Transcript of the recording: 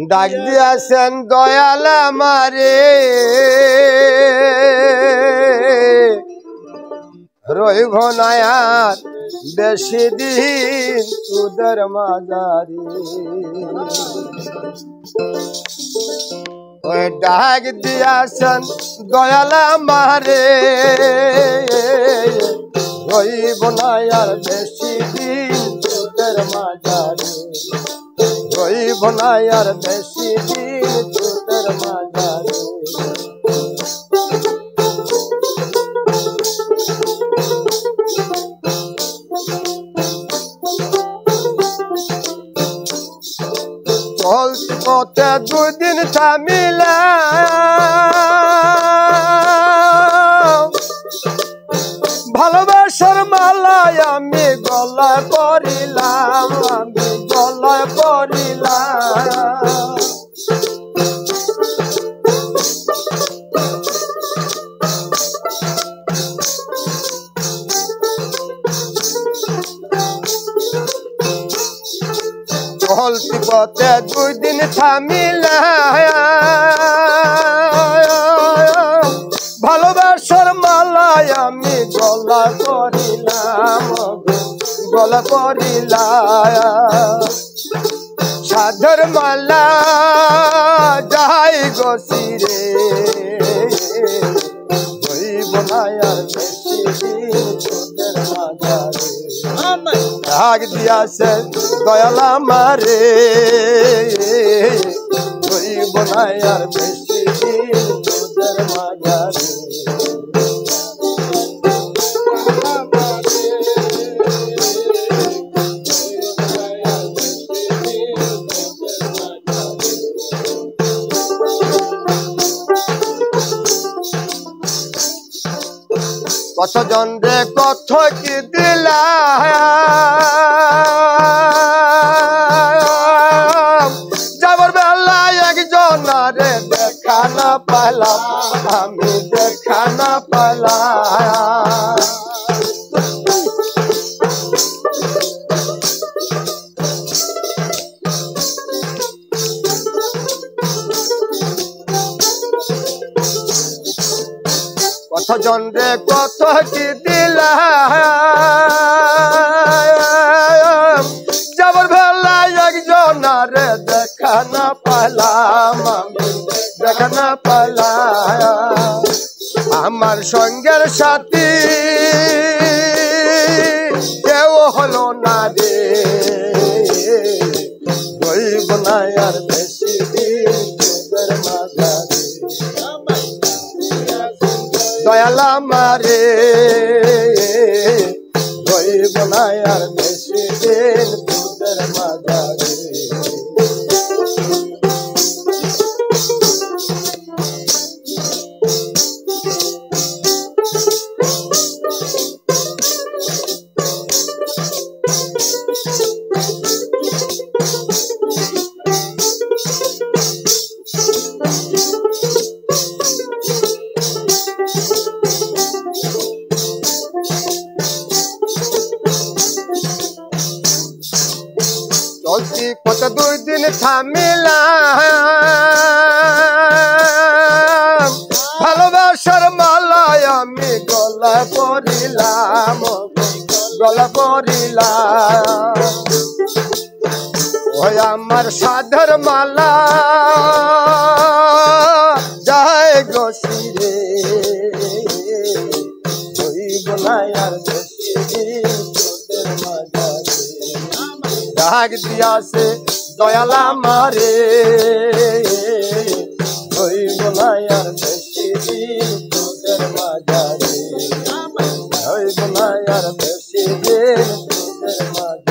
ডাক দিয়াছেন দয়াল আমারে রইব না আর বেশি দিন তোদের মাঝারে ওই ডাক দিয়াছেন দয়াল আমারে রইব না আর বেশি দিন তোদের মাঝারে রইব না আর বেশি দিন তোদের মাঝারে চলতি পথে দুদিন থামিলাম ভালোবাসার মালায় আমি গলায় পরিলাম আমি গলায় পরিলাম চলতি পথে দুই দিন থামিলাম ভালোবাসার মালায় আমি গলা করিলাম গলা করিলাম সাধর মালা যাই গছিরে হইব না আর বেশি দিন তোদের মাঝারে ডাক দিয়াছে দয়াল আমারে হইব না আর বেশি দিন তোদের মাঝারে কতজন রে কত কি দিলাম যাবার বেলায় একজন রে দেখা না পাইলাম আমি দেখা না পাইলাম কতজন রে কত কি দিলাম যাবার বেলায় একজন রে দেখা না পাইলাম আমি দেখা না পাইলাম আমার সঙ্গের সাথী কেউ হলো না রে রইব না আর বেশি দিন তোদের মাঝারে দয়াল আমারে রইব না আর বেশি দিন তোদের মাঝারে চলতি পথে দুই দিন থামিলাম ভালোবাসার মালায় আমি গলায় পরিলাম গলা পরিলাম ওই আমার সাধের মালা যায় গছিরে হইব না আর বেশি দিন তোদের মাঝারে ডাক দিয়াছে দয়াল আমারে হইব না আর বেশি দিন তোদের মাঝারে হইব না আর বেশি দিন তোদের মাঝারে